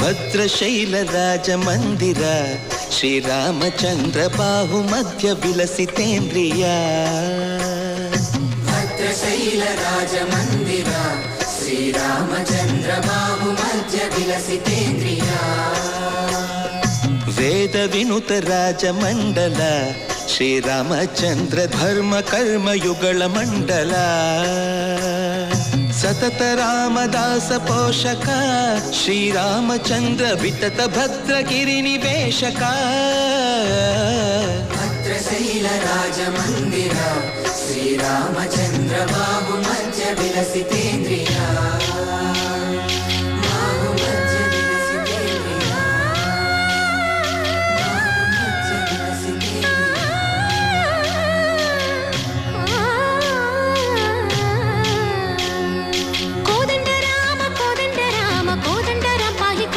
ಭದ್ರಶೈಲ ರಾಜ ಮಂದಿರ ಶ್ರೀರಾಮಚಂದ್ರ ಬಾಹು ಮಧ್ಯ ವಿಲಸಿತೇಂದ್ರಿಯ. ಭದ್ರಶೈಲ ರಾಜ ಮಂದಿರ ಶ್ರೀರಾಮಚಂದ್ರ ಬಾಹು ಮಧ್ಯ ವಿಲಸಿತೇಂದ್ರಿಯ. ವೇದ ವಿನುತ ರಾಜ ಮಂಡಲ ಶ್ರೀರಾಮಚಂದ್ರ ಧರ್ಮ ಕರ್ಮಯುಗಳ ಮಂಡಲ. ಸತತ ರಾಮದಾಸ ಪೋಷಕ ಶ್ರೀರಾಮಚಂದ್ರ ವಿತತ ಭದ್ರಗಿರಿ ನಿವೇಶಕ. ಭದ್ರಶೈಲ ರಾಜ ಮಂದಿರ ಶ್ರೀರಾಮಚಂದ್ರ ಬಾಹು ಮಧ್ಯ ವಿಲಸಿತೇಂದ್ರಿಯ.